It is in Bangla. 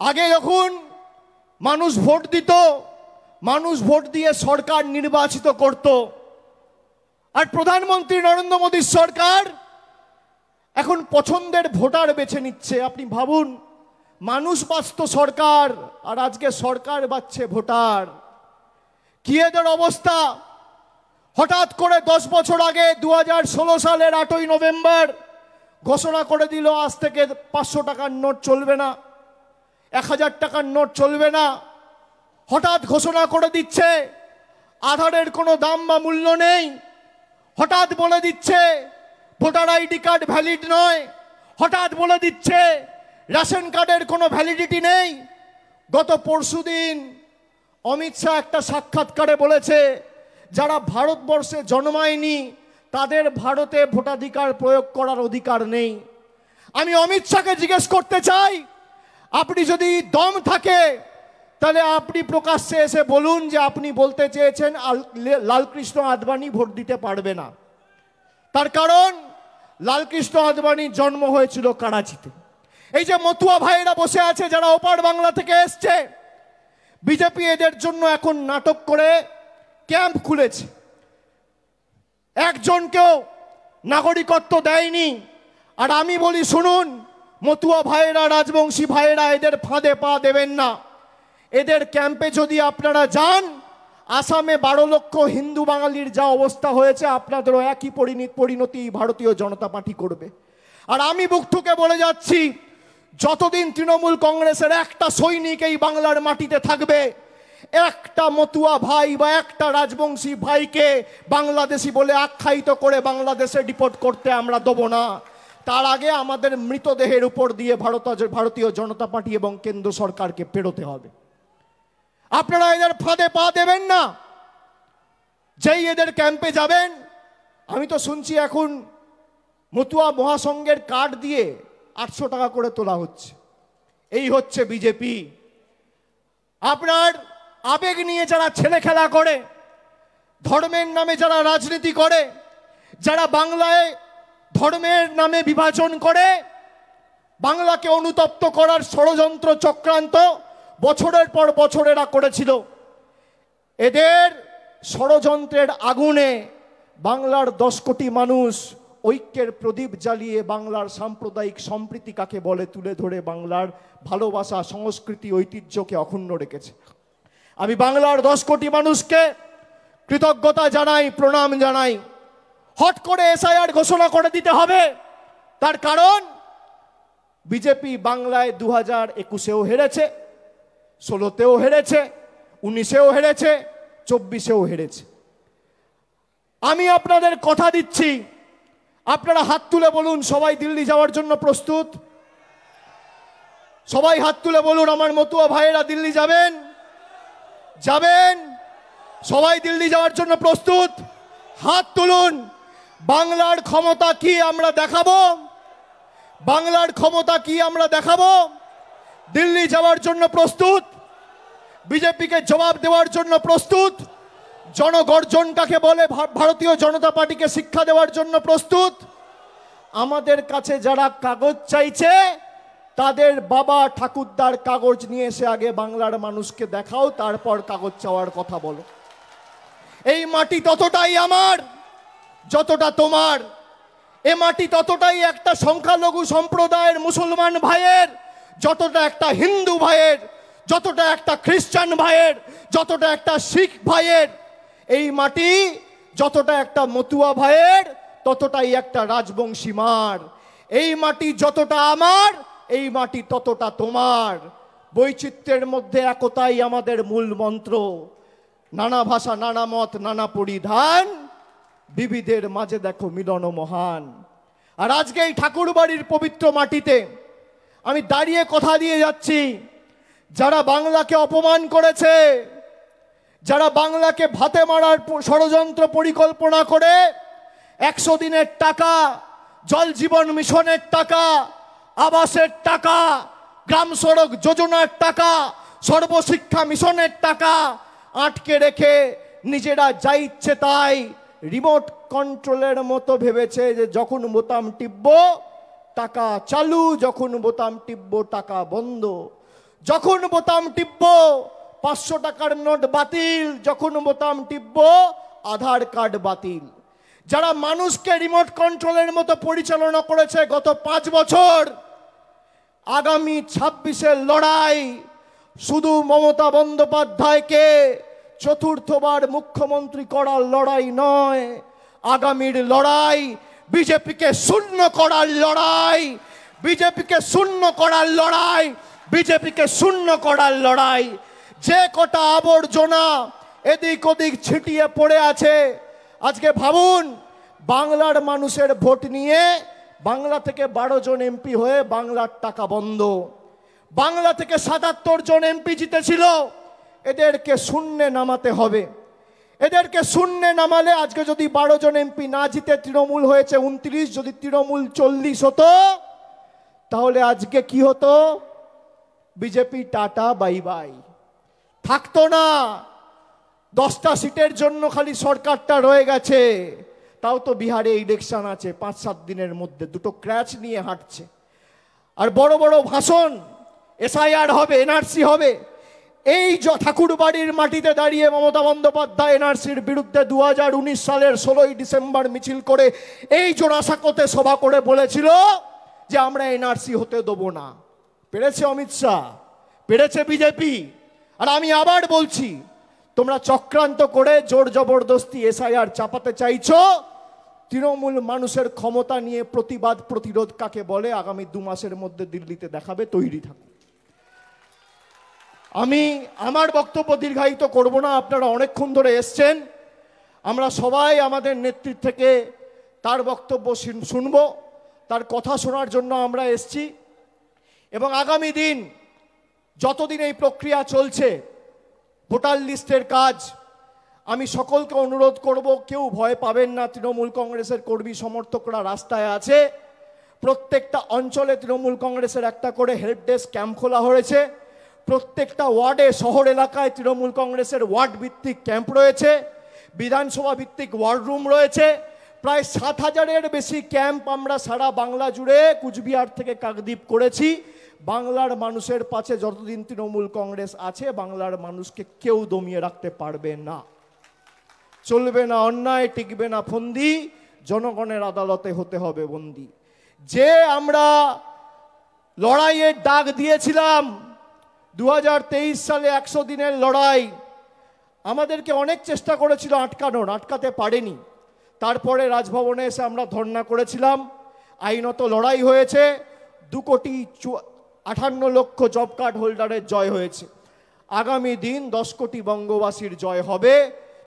আগে যখন মানুষ ভোট দিত, মানুষ ভোট দিয়ে সরকার নির্বাচিত করত, আর প্রধানমন্ত্রী নরেন্দ্র মোদীর সরকার এখন পছন্দের ভোটার বেছে নিচ্ছে। আপনি ভাবুন, মানুষ বাঁচত সরকার, আর আজকে সরকার বাঁচছে ভোটার। কি এদের অবস্থা! হঠাৎ করে 10 বছর আগে 2016 সালের 8ই নভেম্বর ঘোষণা করে দিল আজ থেকে 500 টাকার নোট চলবে না, 1000 টাকার নোট চলবে না। হঠাৎ ঘোষণা করে দিচ্ছে আধারের কোনো দাম বা মূল্য নেই। হঠাৎ বলে দিচ্ছে ভোটার আইডি কার্ড ভ্যালিড নয়। হঠাৎ বলে দিচ্ছে রেশন কার্ডের কোনো ভ্যালিডিটি নেই। গত পরশুদিন অমিত শাহ একটা সাক্ষাৎকারে বলেছে যারা ভারতবর্ষে জন্মায়নি তাদের ভারতে ভোটাধিকার প্রয়োগ করার অধিকার নেই। আমি অমিত শাহকে জিজ্ঞেস করতে চাই, আপনি যদি দম থাকে তাহলে আপনি প্রকাশ্যে এসে বলুন যে আপনি বলতে চেয়েছেন লালকৃষ্ণ আদবানি ভোট দিতে পারবে না। তার কারণ লালকৃষ্ণ আদবানির জন্ম হয়েছিল করাচিতে। এই যে মতুয়া ভাইয়েরা বসে আছে যারা ওপার বাংলা থেকে এসছে, বিজেপি এদের জন্য এখন নাটক করে ক্যাম্প খুলেছে। একজনকেও নাগরিকত্ব দেয়নি। আর আমি বলি শুনুন, মতুয়া ভাইয়েরা, রাজবংশী ভাইয়েরা, এদের ফাঁদে পা দেবেন না। এদের ক্যাম্পে যদি আপনারা যান, আসামে 12 লক্ষ হিন্দু বাঙালির যা অবস্থা হয়েছে আপনাদেরও একই পরিণতি ভারতীয় জনতা পার্টি করবে। আর আমি বুক ঠুকে বলে যাচ্ছি, যতদিন তৃণমূল কংগ্রেসের একটা সৈনিক এই বাংলার মাটিতে থাকবে, একটা মতুয়া ভাই বা একটা রাজবংশী ভাইকে বাংলাদেশি বলে আখ্যায়িত করে বাংলাদেশে ডিপোর্ট করতে আমরা দেবো না। তার আগে আমাদের মৃতদেহের উপর দিয়ে ভারতীয় জনতা পার্টি এবং কেন্দ্র সরকারকে পেরোতে হবে। আপনারা এদের ফাঁদে পা দেবেন না। যেই এদের ক্যাম্পে যাবেন, আমি তো শুনছি এখন মতুয়া মহাসংঘের কার্ড দিয়ে 800 টাকা করে তোলা হচ্ছে। এই হচ্ছে বিজেপি। আপনার আবেগ নিয়ে যারা ছেলে খেলা করে, ধর্মের নামে যারা রাজনীতি করে, যারা বাংলায় ধর্মের নামে বিভাজন করে, বাংলাকে অনুতপ্ত করার ষড়যন্ত্র চক্রান্ত বছরের পর বছর এরা করেছিল, এদের ষড়যন্ত্রের আগুনে বাংলার 10 কোটি মানুষ ঐক্যের প্রদীপ জ্বালিয়ে বাংলার সাম্প্রদায়িক সম্প্রীতি কাকে বলে তুলে ধরে বাংলার ভালোবাসা, সংস্কৃতি, ঐতিহ্যকে অক্ষুণ্ণ রেখেছে। আমি বাংলার 10 কোটি মানুষকে কৃতজ্ঞতা জানাই, প্রণাম জানাই। হট করে এসআইআর ঘোষণা করে দিতে হবে, তার কারণ বিজেপি বাংলায় 2021-এও হেরেছে, 16-তেও হেরেছে, 19-এও হেরেছে, 24-এও হেরেছে। আমি আপনাদের কথা দিচ্ছি, আপনারা হাত তুলে বলুন সবাই দিল্লি যাওয়ার জন্য প্রস্তুত। সবাই হাত তুলে বলুন আমার মতুয়া ভাইয়েরা দিল্লি যাবেন, যাবেন। সবাই দিল্লি যাওয়ার জন্য প্রস্তুত, হাত তুলুন। বাংলার ক্ষমতা কি আমরা দেখাবো, বাংলার ক্ষমতা কি আমরা দেখাবো। দিল্লি যাওয়ার জন্য প্রস্তুত, বিজেপিকে জবাব দেওয়ার জন্য প্রস্তুত, জনগর্জন কাকে বলে ভারতীয় জনতা পার্টিকে শিক্ষা দেওয়ার জন্য প্রস্তুত। আমাদের কাছে যারা কাগজ চাইছে তাদের বাবা ঠাকুরদার কাগজ নিয়ে এসে আগে বাংলার মানুষকে দেখাও, তারপর কাগজ চাওয়ার কথা বলো। এই মাটি ততটাই আমার যতটা তোমার। এ মাটি ততটাই একটা সংখ্যালঘু সম্প্রদায়ের মুসলমান ভাইয়ের যতটা একটা হিন্দু ভাইয়ের, যতটা একটা খ্রিস্টান ভাইয়ের, যতটা একটা শিখ ভাইয়ের। এই মাটি যতটা একটা মতুয়া ভাইয়ের ততটাই একটা রাজবংশী মার। এই মাটি যতটা আমার, এই মাটি ততটা তোমার। বৈচিত্র্যের মধ্যে একতাই আমাদের মূল মন্ত্র। নানা ভাষা, নানা মত, নানা পরিধান, বিবিধের মাঝে দেখো মিলন মহান। আর আজকে এই ঠাকুরবাড়ির পবিত্র মাটিতে আমি দাঁড়িয়ে কথা দিয়ে যাচ্ছি, যারা বাংলাকে অপমান করেছে, যারা বাংলাকে ভাতে মারার ষড়যন্ত্র পরিকল্পনা করে 100 দিনের টাকা, জল জীবন মিশনের টাকা, আবাসের টাকা, গ্রাম সড়ক যোজনার টাকা, সর্বশিক্ষা মিশনের টাকা আটকে রেখে নিজেরা যা ইচ্ছে তাই রিমোট কন্ট্রোলের মতো ভেবেছে যে যখন বোতাম টিপব টাকা চালু, যখন বোতাম টিপব টাকা বন্ধ। যখন বোতাম টিপব 500 টাকার নোট বাতিল, যখন বোতাম টিপব আধার কার্ড বাতিল। যারা মানুষকে রিমোট কন্ট্রোলের মতো পরিচালনা করেছে গত 5 বছর, আগামী 26-এর লড়াই শুধু মমতা বন্দ্যোপাধ্যায়কে চতুর্থবার মুখ্যমন্ত্রী করার লড়াই নয়, আগামীর লড়াই বিজেপিকে শূন্য করার লড়াই, বিজেপিকে শূন্য করার লড়াই, বিজেপিকে শূন্য করার লড়াই। যে কটা আবর্জনা এদিক ওদিক ছিটিয়ে পড়ে আছে, আজকে ভাবুন বাংলার মানুষের ভোট নিয়ে বাংলা থেকে 12 জন এমপি হয়ে বাংলার টাকা বন্ধ, বাংলা থেকে 77 জন এমপি জিতেছিল, এদেরকে শূন্যে নামাতে হবে। এদেরকে শূন্যে নামালে আজকে যদি 12 জন এমপি না জিতে তৃণমূল হয়েছে 29, যদি তৃণমূল 40 হতো তাহলে আজকে কি হতো? বিজেপি টাটা বাই বাই, থাকতো না। 10টা সিটের জন্য খালি সরকারটা রয়ে গেছে, তাও তো বিহারে ইলেকশন আছে 5-7 দিনের মধ্যে, দুটো ক্র্যাচ নিয়ে হাঁটছে। আর বড় বড় ভাষণ, এসআইআর হবে, এনআরসি হবে। এই ঠাকুরবাড়ির মাটিতে দাঁড়িয়ে মমতা বন্দ্যোপাধ্যায় এনআরসির বিরুদ্ধে 2019 সালের 16ই ডিসেম্বর মিছিল করে এই জোড়াসাঁকোতে সভা করে বলেছিল যে আমরা এনআরসি হতে দেবো না। পেরেছে অমিত শাহ, পেরেছে বিজেপি। আর আমি আবার বলছি, তোমরা চক্রান্ত করে জোর জবরদস্তি এসআইআর চাপাতে চাইছো। তৃণমূল মানুষের ক্ষমতা নিয়ে প্রতিবাদ প্রতিরোধ কাকে বলে আগামী 2 মাসের মধ্যে দিল্লিতে দেখাবে, তৈরি থাকুন। আমি আমার বক্তব্য দীর্ঘায়িত করব না, আপনারা অনেকক্ষণ ধরে এসছেন। আমরা সবাই আমাদের নেতৃত্ব থেকে তার বক্তব্য শুনব, তার কথা শোনার জন্য আমরা এসছি। এবং আগামী দিন যতদিন এই প্রক্রিয়া চলছে, ভোটার লিস্টের কাজ, আমি সকলকে অনুরোধ করব কেউ ভয় পাবেন না। তৃণমূল কংগ্রেসের কর্মী সমর্থকরা রাস্তায় আছে। প্রত্যেকটা অঞ্চলে তৃণমূল কংগ্রেসের একটা করে হেল্প ডেস্ক ক্যাম্প খোলা হয়েছে। প্রত্যেকটা ওয়ার্ডে, শহর এলাকায় তৃণমূল কংগ্রেসের ওয়ার্ড ভিত্তিক ক্যাম্প রয়েছে, বিধানসভা ভিত্তিক ওয়ার্ড রুম রয়েছে। প্রায় 7,000-এর বেশি ক্যাম্প আমরা সারা বাংলা জুড়ে কুচবিহার থেকে কাকদ্বীপ করেছি। বাংলার মানুষের পাশে যতদিন তৃণমূল কংগ্রেস আছে, বাংলার মানুষকে কেউ দমিয়ে রাখতে পারবে না। চলবে না অন্যায়, টিকবে না ফন্দি, জনগণের আদালতে হতে হবে বন্দী। যে আমরা লড়াইয়ের ডাক দিয়েছিলাম 2023 সালে 100 দিনের লড়াই, আমাদেরকে অনেক চেষ্টা করেছিল আটকানোর, আটকাতে পারেনি। তারপরে রাজভবনে এসে আমরা ধর্ণা করেছিলাম, আইনত লড়াই হয়েছে, 2,58 লক্ষ জব কার্ড হোল্ডারের জয় হয়েছে। আগামী দিন 10 কোটি বঙ্গবাসীর জয় হবে।